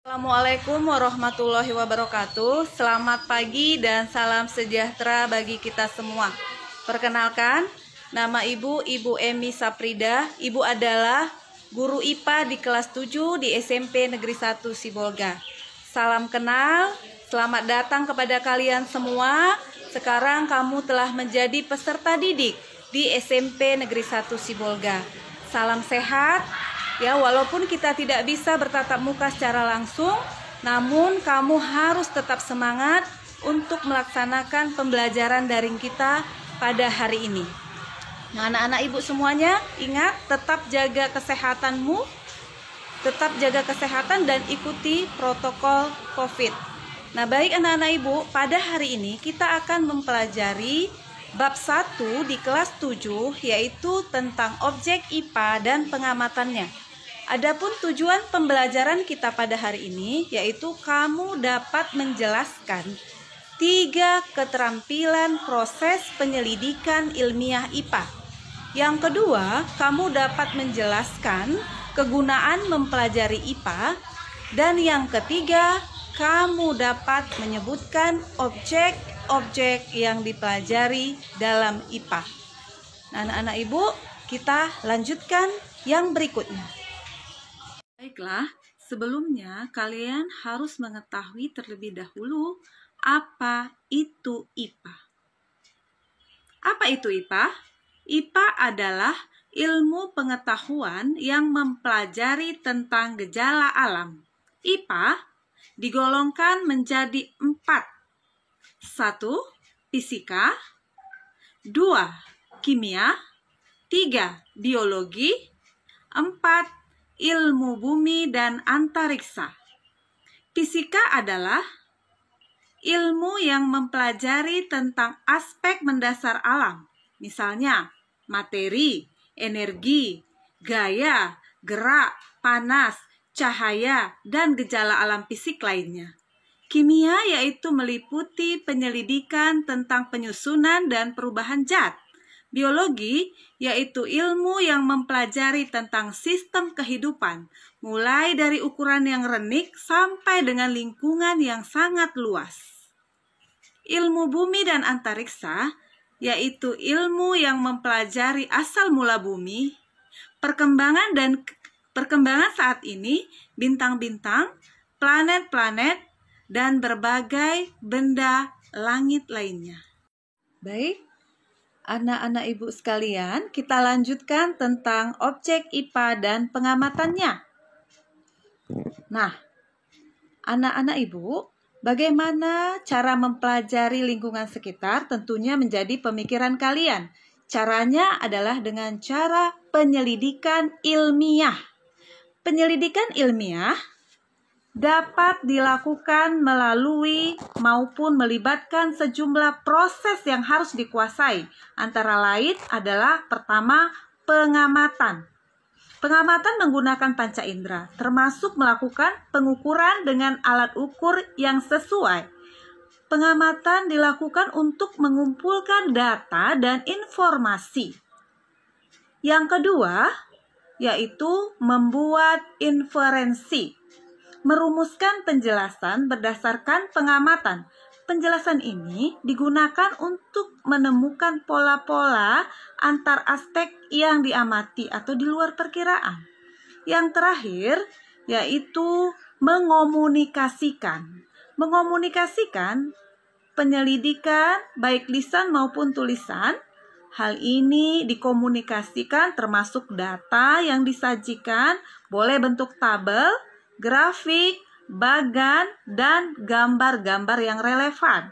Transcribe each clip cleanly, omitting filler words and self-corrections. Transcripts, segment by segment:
Assalamualaikum warahmatullahi wabarakatuh. Selamat pagi dan salam sejahtera bagi kita semua. Perkenalkan, nama Ibu Emi Saprida. Ibu adalah guru IPA di kelas 7 di SMP Negeri 1 Sibolga. Salam kenal, selamat datang kepada kalian semua. Sekarang kamu telah menjadi peserta didik di SMP Negeri 1 Sibolga. Salam sehat. Ya, walaupun kita tidak bisa bertatap muka secara langsung, namun kamu harus tetap semangat untuk melaksanakan pembelajaran daring kita pada hari ini. Nah, anak-anak ibu semuanya, ingat tetap jaga kesehatanmu, tetap jaga kesehatan dan ikuti protokol COVID. Nah, baik anak-anak ibu, pada hari ini kita akan mempelajari bab 1 di kelas 7, yaitu tentang objek IPA dan pengamatannya. Adapun tujuan pembelajaran kita pada hari ini yaitu kamu dapat menjelaskan 3 keterampilan proses penyelidikan ilmiah IPA. Yang kedua, kamu dapat menjelaskan kegunaan mempelajari IPA. Dan yang ketiga, kamu dapat menyebutkan objek-objek yang dipelajari dalam IPA. Nah, anak-anak ibu, kita lanjutkan yang berikutnya. Baiklah, sebelumnya kalian harus mengetahui terlebih dahulu apa itu IPA. Apa itu IPA? IPA adalah ilmu pengetahuan yang mempelajari tentang gejala alam. IPA digolongkan menjadi 4. 1. Fisika, 2. Kimia, 3. Biologi, 4. Ilmu bumi dan antariksa. Fisika adalah ilmu yang mempelajari tentang aspek mendasar alam, misalnya materi, energi, gaya, gerak, panas, cahaya, dan gejala alam fisik lainnya. Kimia yaitu meliputi penyelidikan tentang penyusunan dan perubahan zat. Biologi yaitu ilmu yang mempelajari tentang sistem kehidupan, mulai dari ukuran yang renik sampai dengan lingkungan yang sangat luas. Ilmu bumi dan antariksa yaitu ilmu yang mempelajari asal mula bumi, perkembangan saat ini, bintang-bintang, planet-planet, dan berbagai benda langit lainnya. Baik. Anak-anak ibu sekalian, kita lanjutkan tentang objek IPA dan pengamatannya. Nah, anak-anak ibu, bagaimana cara mempelajari lingkungan sekitar? Tentunya menjadi pemikiran kalian. Caranya adalah dengan cara penyelidikan ilmiah. Penyelidikan ilmiah dapat dilakukan melalui maupun melibatkan sejumlah proses yang harus dikuasai. Antara lain adalah pertama, pengamatan. Pengamatan menggunakan panca indera, termasuk melakukan pengukuran dengan alat ukur yang sesuai. Pengamatan dilakukan untuk mengumpulkan data dan informasi. Yang kedua, yaitu membuat inferensi. Merumuskan penjelasan berdasarkan pengamatan. Penjelasan ini digunakan untuk menemukan pola-pola antar aspek yang diamati atau di luar perkiraan. Yang terakhir, yaitu mengomunikasikan. Mengomunikasikan penyelidikan baik lisan maupun tulisan. Hal ini dikomunikasikan termasuk data yang disajikan, boleh bentuk tabel, grafik, bagan, dan gambar-gambar yang relevan.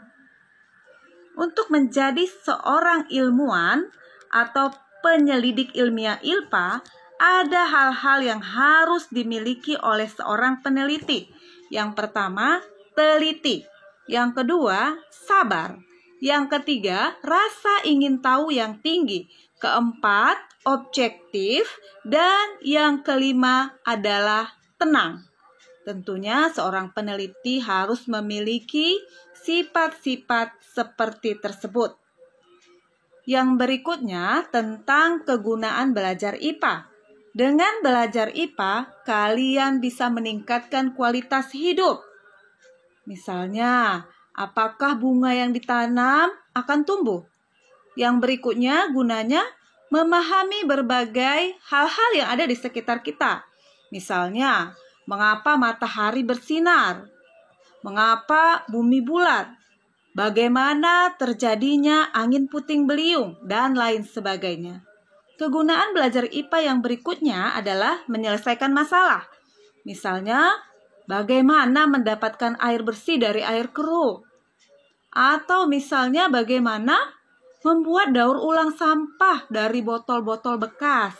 Untuk menjadi seorang ilmuwan atau penyelidik ilmiah IPA, ada hal-hal yang harus dimiliki oleh seorang peneliti. Yang pertama, teliti. Yang kedua, sabar. Yang ketiga, rasa ingin tahu yang tinggi. Keempat, objektif. Dan yang kelima adalah tenang. Tentunya seorang peneliti harus memiliki sifat-sifat seperti tersebut. Yang berikutnya tentang kegunaan belajar IPA. Dengan belajar IPA, kalian bisa meningkatkan kualitas hidup. Misalnya, apakah bunga yang ditanam akan tumbuh? Yang berikutnya gunanya memahami berbagai hal-hal yang ada di sekitar kita. Misalnya, mengapa matahari bersinar? Mengapa bumi bulat? Bagaimana terjadinya angin puting beliung, dan lain sebagainya. Kegunaan belajar IPA yang berikutnya adalah menyelesaikan masalah. Misalnya, bagaimana mendapatkan air bersih dari air keruh. Atau misalnya bagaimana membuat daur ulang sampah dari botol-botol bekas.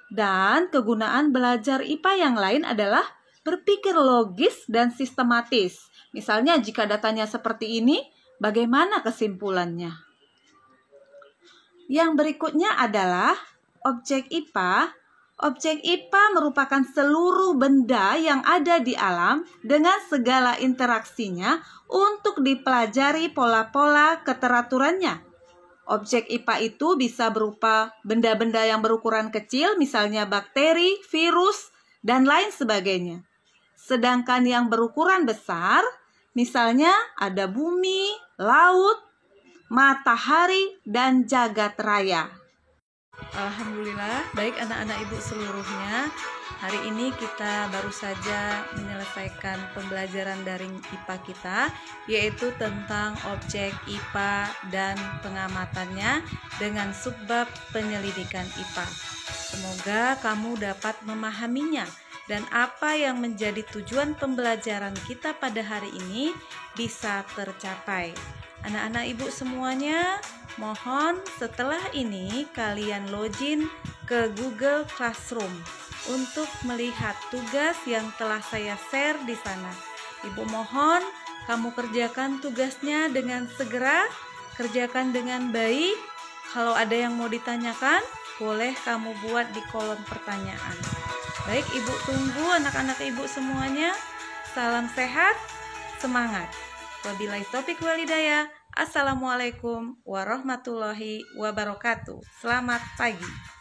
Dan kegunaan belajar IPA yang lain adalah berpikir logis dan sistematis. Misalnya jika datanya seperti ini, bagaimana kesimpulannya? Yang berikutnya adalah objek IPA. Objek IPA merupakan seluruh benda yang ada di alam dengan segala interaksinya untuk dipelajari pola-pola keteraturannya. Objek IPA itu bisa berupa benda-benda yang berukuran kecil, misalnya bakteri, virus, dan lain sebagainya. Sedangkan yang berukuran besar, misalnya ada bumi, laut, matahari, dan jagat raya. Alhamdulillah, baik anak-anak ibu seluruhnya. Hari ini kita baru saja menyelesaikan pembelajaran daring IPA kita, yaitu tentang objek IPA dan pengamatannya dengan subbab penyelidikan IPA. Semoga kamu dapat memahaminya dan apa yang menjadi tujuan pembelajaran kita pada hari ini bisa tercapai. Anak-anak ibu semuanya, mohon setelah ini kalian login ke Google Classroom untuk melihat tugas yang telah saya share di sana. Ibu mohon kamu kerjakan tugasnya dengan segera, kerjakan dengan baik. Kalau ada yang mau ditanyakan, boleh kamu buat di kolom pertanyaan. Baik, ibu tunggu anak-anak ibu semuanya. Salam sehat, semangat. Wabillahi taufiq wal hidayah. Assalamualaikum warahmatullahi wabarakatuh. Selamat pagi.